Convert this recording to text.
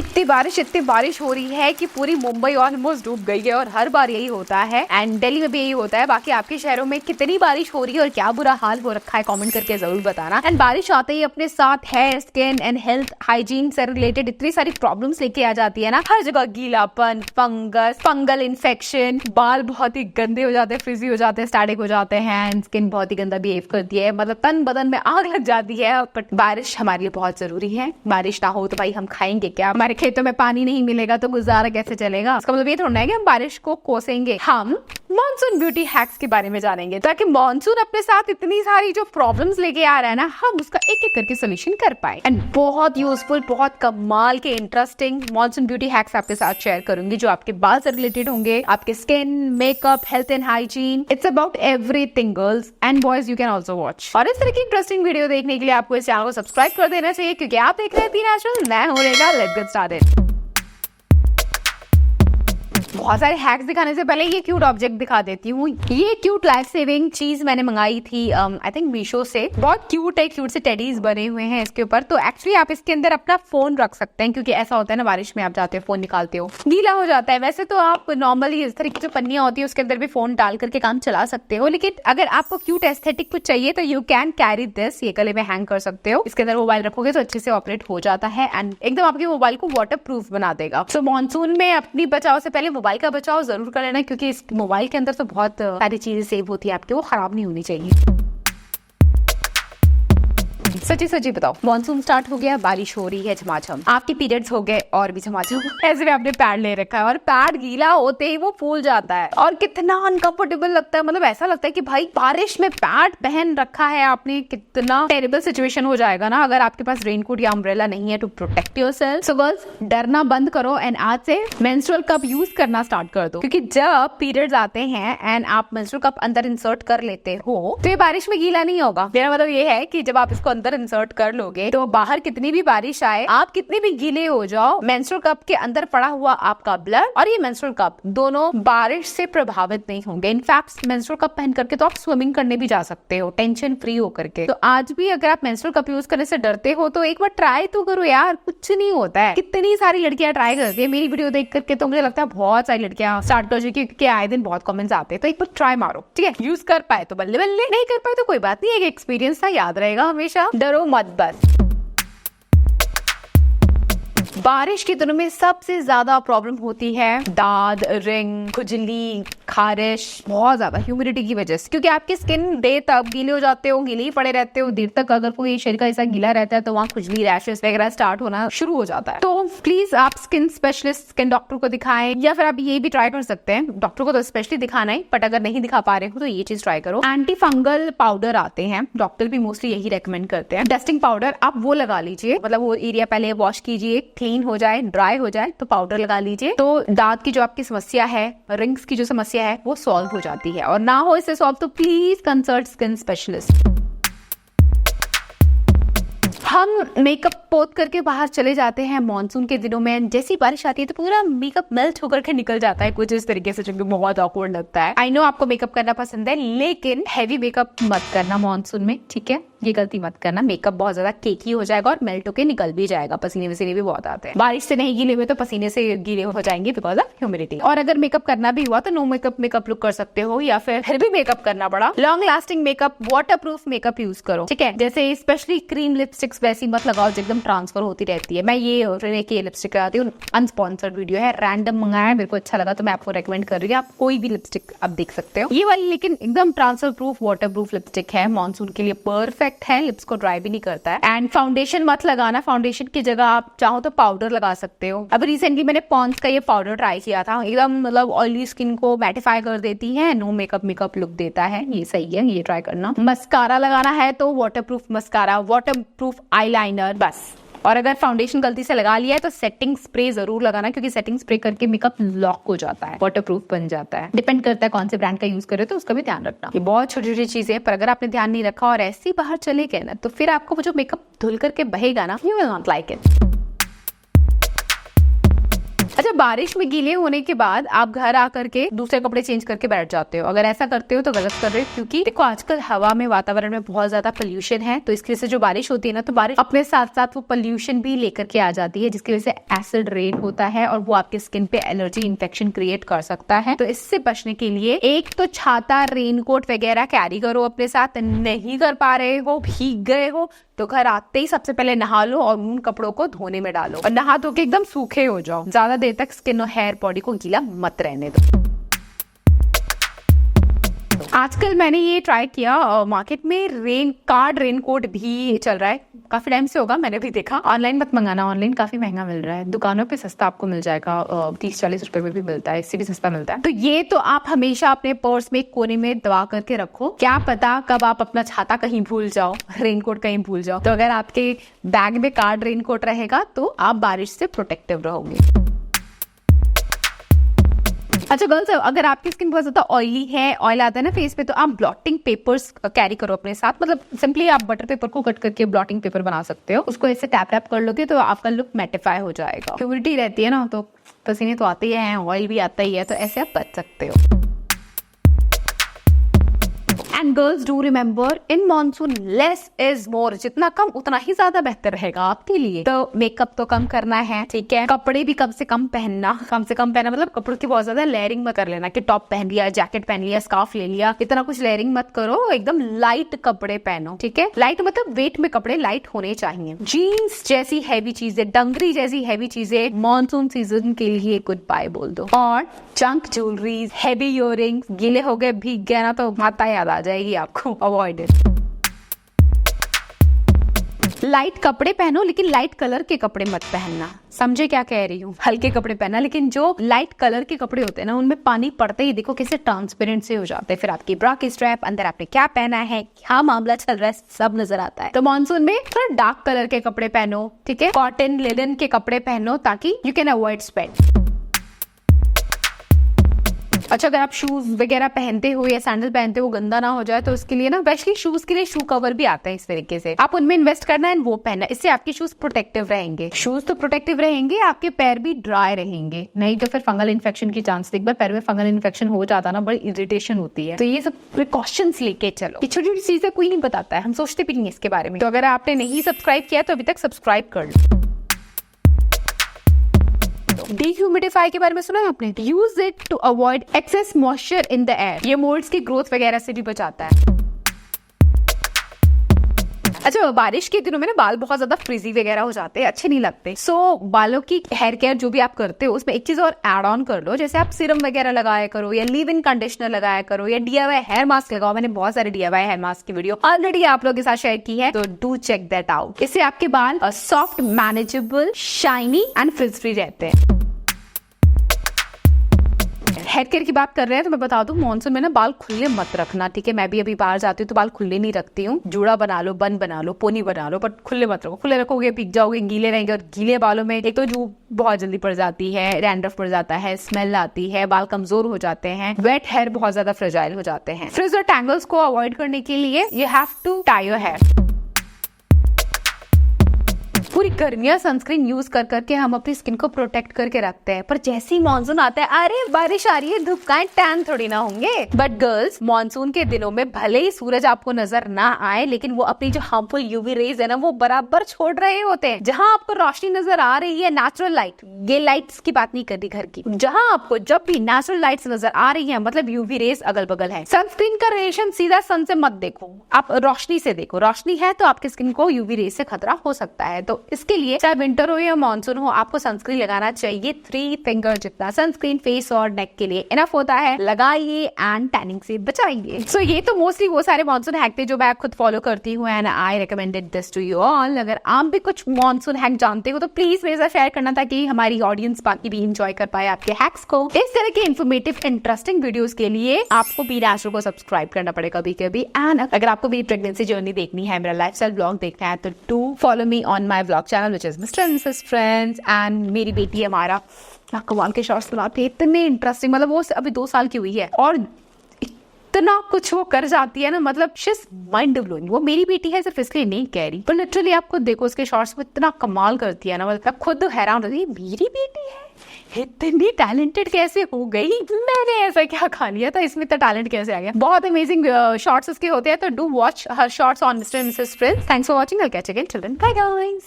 इतनी बारिश हो रही है कि पूरी मुंबई ऑलमोस्ट डूब गई है और हर बार यही होता है एंड दिल्ली में भी यही होता है। बाकी आपके शहरों में कितनी बारिश हो रही है और क्या बुरा हाल हो रखा है कमेंट करके जरूर बताना। एंड बारिश आते ही अपने साथ hair, skin and health hygiene से रिलेटेड इतनी सारी प्रॉब्लम्स लेके आ जाती है ना। हर जगह गीलापन, फंगस, फंगल इन्फेक्शन, बाल बहुत ही गंदे हो जाते हैं, फ्रिजी हो जाते हैं, स्टैटिक हो जाते हैं एंड स्किन बहुत ही गंदा बिहेव करती है, मतलब तन बदन में आग लग जाती है। बट बारिश हमारे लिए बहुत जरूरी है। बारिश ना हो तो भाई हम खाएंगे क्या? हमारे खेतों में पानी नहीं मिलेगा तो गुजारा कैसे चलेगा? इसका मतलब ये थोड़ा है कि हम बारिश को कोसेंगे। हम मॉनसून ब्यूटी हैक्स के बारे में जानेंगे ताकि मॉनसून अपने साथ इतनी सारी जो प्रॉब्लम्स लेके आ रहा है ना, हम उसका एक एक करके सोल्यूशन कर पाए। एंड बहुत यूजफुल, बहुत कमाल के इंटरेस्टिंग मॉनसून ब्यूटी हैक्स आपके साथ शेयर करूंगी जो आपके बाल से रिलेटेड होंगे, आपके skin, makeup, health and hygiene. It's about everything girls and boys, you can also watch. और इस तरह की इंटरेस्टिंग वीडियो देखने के लिए आपको इस चैनल को सब्सक्राइब कर देना चाहिए क्योंकि आप देख रहे हैं ती नेचुरल। मैं हूं रेखा, लेट्स गेट स्टार्टेड। बहुत सारे हैक्स दिखाने से पहले ये क्यूट ऑब्जेक्ट दिखा देती हूँ। ये क्यूट लाइफ सेविंग चीज मैंने मंगाई थी आई थिंक मीशो से। बहुत क्यूट है, क्यूट से टेडीज बने हुए हैं इसके ऊपर। तो एक्चुअली आप इसके अंदर अपना फोन रख सकते हैं क्योंकि ऐसा होता है ना, बारिश में आप जाते हो फोन निकालते हो, गीला हो जाता है। वैसे तो आप नॉर्मली इस तरह की जो पन्नियां होती है उसके अंदर भी फोन डाल करके काम चला सकते हो, लेकिन अगर आपको क्यूट एस्थेटिक कुछ चाहिए तो यू कैन कैरी दिस। ये गले में हैंग कर सकते हो, इसके अंदर मोबाइल रखोगे तो अच्छे से ऑपरेट हो जाता है एंड एकदम आपके मोबाइल को वाटर प्रूफ बना देगा। सो मॉनसून में अपनी बचाव से पहले मोबाइल का बचाव जरूर कर लेना क्योंकि इस मोबाइल के अंदर तो बहुत सारी चीजें सेव होती है आपके, वो खराब नहीं होनी चाहिए। सच्ची बताओ, मॉनसून स्टार्ट हो गया, बारिश हो रही है झमाझम, आपके पीरियड्स हो गए और भी झमाझम। ऐसे में आपने पैड ले रखा है और पैड गीला होते ही वो फूल जाता है और कितना अनकंफर्टेबल लगता है। मतलब ऐसा लगता है कि भाई बारिश में पैड पहन रखा है आपने, कितना टेरिबल सिचुएशन हो जाएगा ना अगर आपके पास रेनकोट या अम्ब्रेला नहीं है to protect yourself. So girls, डरना बंद करो एंड आज से मेंस्ट्रुअल कप यूज करना स्टार्ट कर दो क्योंकि जब पीरियड्स आते हैं एंड आप मेंस्ट्रुअल कप अंदर इंसर्ट कर लेते हो तो ये बारिश में गीला नहीं होगा। मेरा मतलब ये है कि जब आप इसको अंदर इंसर्ट कर लोगे तो बाहर कितनी भी बारिश आए, आप कितने भी गीले हो जाओ, मेंस्ट्रुअल कप के अंदर पड़ा हुआ आपका ब्लड और ये मेंस्ट्रुअल कप दोनों बारिश से प्रभावित नहीं होंगे। इनफैक्ट मेंस्ट्रुअल कप पहन करके तो आप स्विमिंग करने भी जा सकते हो टेंशन फ्री होकर के। तो आज भी अगर आप मेंस्ट्रुअल कप यूज करने से डरते हो तो एक बार ट्राई तो करो यार, कुछ नहीं होता है। कितनी सारी लड़कियां ट्राई करती है, मेरी वीडियो देख करके तो मुझे लगता है बहुत सारी लड़कियां स्टार्ट कर चुकी है क्योंकि आए दिन बहुत कमेंट्स आते हैं। तो एक बार ट्राई मारो, ठीक है? यूज कर पाए तो बल्ले बल्ले, नहीं कर पाए तो कोई बात नहीं, एक एक्सपीरियंस था, याद रहेगा हमेशा। डरो मत बस। बारिश के दिनों में सबसे ज्यादा प्रॉब्लम होती है दाद, रिंग, खुजली, खारिश, बहुत ज्यादा ह्यूमिडिटी की वजह से, क्योंकि आपकी स्किन देर तक गीले हो जाते हो, गीले ही पड़े रहते हो देर तक। अगर कोई शरीर का हिस्सा गीला रहता है तो वहाँ खुजली, रैशेस वगैरह स्टार्ट होना शुरू हो जाता है। तो प्लीज आप स्किन स्पेशलिस्ट, स्किन डॉक्टर को दिखाएं या फिर आप ये भी ट्राई कर सकते हैं, डॉक्टर को तो स्पेशली दिखाना है, बट अगर नहीं दिखा पा रहे हो तो ये चीज ट्राई करो। एंटी फंगल पाउडर आते हैं, डॉक्टर भी मोस्टली यही रेकमेंड करते हैं। डस्टिंग पाउडर आप वो लगा लीजिए, मतलब वो एरिया पहले वॉश कीजिए, क्लीन हो जाए, ड्राई हो जाए तो पाउडर लगा लीजिए। तो दांत की जो आपकी समस्या है, रिंग्स की जो समस्या है, वो सॉल्व हो जाती है। और ना हो इससे सॉल्व तो प्लीज कंसल्ट स्किन स्पेशलिस्ट। हम मेकअप पोत करके बाहर चले जाते हैं मॉनसून के दिनों में, जैसी बारिश आती है तो पूरा मेकअप मेल्ट होकर के निकल जाता है कुछ इस तरीके से, जो कि बहुत ऑकवर्ड लगता है। आई नो आपको मेकअप करना पसंद है लेकिन हैवी मेकअप मत करना मॉनसून में, ठीक है? ये गलती मत करना, मेकअप बहुत ज्यादा केकी हो जाएगा और मेल्ट होकर निकल भी जाएगा। पसीने वसीने भी बहुत आते हैं, बारिश से नहीं गीले हुए तो पसीने से गीले हो जाएंगे बिकॉज ऑफ ह्यूमिडिटी। और अगर मेकअप करना भी हुआ तो नो मेकअप लुक कर सकते हो, या फिर भी मेकअप करना पड़ा, long lasting makeup, water proof makeup use करो, ठीक है? जैसे स्पेशली क्रीम लिपस्टिक्स वैसी मत लगाओ जो एकदम ट्रांसफर होती रहती है। मैं ये लिपस्टिक लगाती हूँ, अनस्पॉन्सर्ड वीडियो है, रैंडम मंगाया, मेरे को अच्छा लगा तो मैं आपको रेकमेंड कर रही हूँ। आप कोई भी लिपस्टिक आप देख सकते हो, ये वाली लेकिन एकदम transfer proof water proof lipstick है, मॉनसून के लिए परफेक्ट है, लिप्स को ड्राई भी नहीं करता है। एंड फाउंडेशन मत लगाना, फाउंडेशन की जगह आप चाहो तो पाउडर लगा सकते हो। अब रिसेंटली मैंने पॉन्ड्स का ये पाउडर ट्राई किया था, एकदम मतलब ऑयली स्किन को मैटिफाई कर देती है, नो मेकअप लुक देता है, ये सही है, ये ट्राई करना। मस्कारा लगाना है तो water proof mascara, water proof eyeliner बस। और अगर फाउंडेशन गलती से लगा लिया है तो सेटिंग स्प्रे जरूर लगाना क्योंकि सेटिंग स्प्रे करके मेकअप लॉक हो जाता है, वाटरप्रूफ बन जाता है। डिपेंड करता है कौन से ब्रांड का यूज करे तो उसका भी ध्यान रखना। ये बहुत छोटी छोटी चीजें है, पर अगर आपने ध्यान नहीं रखा और ऐसे ही बाहर चले गए ना तो फिर आपको वो जो मेकअप धुल करके बहेगा ना, you will not like it. अच्छा अच्छा, बारिश में गीले होने के बाद आप घर आकर के दूसरे कपड़े चेंज करके बैठ जाते हो, अगर ऐसा करते हो तो गलत कर रहे हो, क्योंकि देखो आजकल हवा में, वातावरण में बहुत ज्यादा पोल्यूशन है, तो इसकी वजह से जो बारिश होती है ना, तो बारिश अपने साथ साथ वो पोल्यूशन भी लेकर के आ जाती है, जिसकी वजह से एसिड रेन होता है और वो आपके स्किन पे एलर्जी, इन्फेक्शन क्रिएट कर सकता है। तो इससे बचने के लिए एक तो छाता, रेनकोट वगैरह कैरी करो अपने साथ। नहीं कर पा रहे हो, भीग गए हो, तो घर आते ही सबसे पहले नहा लो और उन कपड़ों को धोने में डालो और नहा धो के एकदम सूखे हो जाओ। ज्यादा देर तक स्किन और हेयर बॉडी को गीला मत रहने दो। आजकल मैंने ये ट्राई किया, मार्केट में रेनकोट भी चल रहा है, काफी टाइम से होगा, मैंने भी देखा। ऑनलाइन मत मंगाना, ऑनलाइन काफी महंगा मिल रहा है, दुकानों पे सस्ता आपको मिल जाएगा, 30-40 रुपए में भी मिलता है, इससे भी सस्ता मिलता है। तो ये तो आप हमेशा अपने पर्स में एक कोने में दबा करके रखो, क्या पता कब आप अपना छाता कहीं भूल जाओ, रेनकोट कहीं भूल जाओ, तो अगर आपके बैग में कार्ड रेनकोट रहेगा तो आप बारिश से प्रोटेक्टिव रहोगे। अच्छा गर्ल्स, अगर आपकी स्किन बहुत ज्यादा ऑयली है, ऑयल आता है ना फेस पे, तो आप ब्लॉटिंग पेपर्स कैरी करो अपने साथ। मतलब सिंपली आप बटर पेपर को कट करके ब्लॉटिंग पेपर बना सकते हो, उसको ऐसे टैप कर लोगे तो आपका लुक मैटिफाई हो जाएगा। ह्यूमिडिटी रहती है ना, तो पसीने तो आते ही हैं, ऑयल भी आता ही है, तो ऐसे आप बच सकते हो। And girls do remember, in monsoon less is more, जितना कम उतना ही ज्यादा बेहतर रहेगा आपके लिए। तो मेकअप तो कम करना है, ठीक है, कपड़े भी कम से कम पहनना, मतलब कपड़ों की बहुत ज्यादा लेयरिंग मत कर लेना कि टॉप पहन लिया, जैकेट पहन लिया, स्कार्फ ले लिया, इतना कुछ लेयरिंग मत करो, एकदम लाइट कपड़े पहनो, ठीक है। लाइट मतलब वेट में कपड़े लाइट होने चाहिए। जीन्स जैसी हैवी चीजें, डंगरी जैसी हैवी चीजें मॉनसून सीजन के लिए गुड बाय बोल दो। और जंक ज्वेलरीज, हैवी इयररिंग्स, गीले हो गए, भीग गए ना, तो माता याद आ जाएगी आपको, अवॉइड इट। लाइट कपड़े पहनो, लेकिन लाइट कलर के कपड़े मत पहनना, समझे क्या कह रही हूँ। हल्के कपड़े पहनना, लेकिन जो लाइट कलर के कपड़े होते हैं ना, उनमें पानी पड़ते ही देखो कैसे ट्रांसपेरेंट से हो जाते हैं, फिर आपकी ब्रा की स्ट्रैप, अंदर आपने क्या पहना है, क्या मामला चल रहा है, सब नजर आता है। तो मॉनसून में थोड़ा डार्क कलर के कपड़े पहनो, ठीक है, कॉटन, लिनन के कपड़े पहनो, ताकि यू कैन अवॉइड स्वेट। अच्छा, अगर आप शूज वगैरह पहनते हो या सैंडल पहनते हो, गंदा ना हो जाए, तो उसके लिए ना स्पेशली शूज के लिए शू कवर भी आता है, इस तरीके से आप उनमें इन्वेस्ट करना है, वो पहनना, इससे आपके शूज प्रोटेक्टिव रहेंगे। शूज तो प्रोटेक्टिव रहेंगे, आपके पैर भी ड्राई रहेंगे, नहीं तो फिर फंगल इन्फेक्शन की चांस, एक बार पैर में फंगल इन्फेक्शन हो जाता ना, बड़ी इरिटेशन होती है। तो ये सब प्रिकॉशंस लेके चलो, छोटी छोटी चीजें कोई नहीं बताता है, हम सोचते भी नहीं इसके बारे में। तो अगर आपने नहीं सब्सक्राइब किया तो अभी तक सब्सक्राइब कर लो। डिह्यूमिडिफाई के बारे में सुना है आपने? Use it to avoid excess moisture in the air, ये मोल्ड्स की ग्रोथ वगैरह से भी बचाता है। अच्छा, बारिश के दिनों में ना बाल बहुत ज्यादा फ्रिजी वगैरह हो जाते हैं, अच्छे नहीं लगते। सो बालों की हेयर केयर जो भी आप करते हो, उसमें एक चीज और ऐड ऑन कर लो, जैसे आप सीरम वगैरह लगाया करो, या लीव इन कंडीशनर लगाया करो, या DIY हेयर मास्क लगाओ। मैंने बहुत सारे DIY हेयर मास्क की वीडियो ऑलरेडी आप लोगों के साथ शेयर की है, तो डू चेक दैट आउट। इससे आपके बाल soft, manageable, shiny and fridge free रहते हैं। हेयर केयर की बात कर रहे हैं तो मैं बता दूं, मॉनसून में ना बाल खुले मत रखना, ठीक है। मैं भी अभी बाहर जाती हूँ तो बाल खुले नहीं रखती हूँ, जूड़ा बना लो, बन बना लो, पोनी बना लो, बट खुले मत रखो। खुले रखोगे भीग जाओगे, गीले रहेंगे, और गीले बालों में एक तो जू बहुत जल्दी पड़ जाती है, रैंडफ पड़ जाता है, स्मेल आती है, बाल कमजोर हो जाते हैं, वेट हेयर बहुत ज्यादा फ्रेजाइल हो जाते हैं। फ्रिज और टैंगल्स को अवॉइड करने के लिए you have to tie your hair. पूरी गर्मियां सनस्क्रीन यूज कर करके हम अपनी स्किन को प्रोटेक्ट करके रखते हैं, पर जैसे ही मानसून आता है, अरे बारिश आ रही है, धूप का टैन थोड़ी ना होंगे। बट गर्ल्स, मानसून के दिनों में भले ही सूरज आपको नजर ना आए, लेकिन वो अपनी जो हार्मफुल UV रेज है ना, वो बराबर छोड़ रहे होते हैं। जहां आपको रोशनी नजर आ रही है, नेचुरल लाइट, ये लाइट्स की बात नहीं करती घर की, जहां आपको जब भी नेचुरल लाइट्स नजर आ रही है, मतलब UV रेज अगल बगल है। सनस्क्रीन का रिलेशन सीधा सन से मत देखो, आप रोशनी से देखो। रोशनी है तो आपकी स्किन को UV रेज से खतरा हो सकता है। तो इसके लिए चाहे विंटर हो या मानसून हो, आपको सनस्क्रीन लगाना चाहिए। 3 फिंगर जितना सनस्क्रीन फेस और नेक के लिए इनफ होता है, लगाइए एंड टैनिंग से बचाइए। सो ये तो मोस्टली वो सारे मानसून हैक थे जो मैं खुद फॉलो करती हूँ, and I recommended this to you all. अगर आप भी कुछ मानसून हैक जानते हो तो प्लीज मेरे साथ शेयर करना, ताकि हमारी ऑडियंस बाकी भी इंजॉय कर पाए आपके हैक्स को। इस तरह के इन्फॉर्मेटिव इंटरेस्टिंग वीडियोस के लिए आपको बी नेचुरल को सब्सक्राइब करना पड़ेगा कभी कभी। एंड अगर आपको भी प्रेगनेंसी जर्नी देखनी है, मेरा लाइफस्टाइल ब्लॉग देखना है, तो do follow me on my blog channel which is mister and Mrs friends. And मेरी बेटी हमारा क्या कमाल के शॉर्ट्स बनाती है, इतने इंटरेस्टिंग, मतलब वो अभी 2 साल की हुई है और इतना कुछ वो कर जाती है ना, मतलब शी इज माइंड ब्लोइंग। वो मेरी बेटी है, सिर्फ इसलिए नहीं कह रही, पर लिटरली आप खुद देखो उसके शॉर्ट्स में इतना कमाल करती है ना, मतलब खुद हैरान होती है, मेरी बेटी है, इतनी टैलेंटेड कैसे हो गई, मैंने ऐसा क्या खा लिया था, इसमें इतना टैलेंट कैसे आ गया। बहुत अमेजिंग शॉर्ट्स उसके होते हैं, तो do watch her shorts on Mr and Mrs Prince. Thanks for watching, I will catch again, till then bye guys.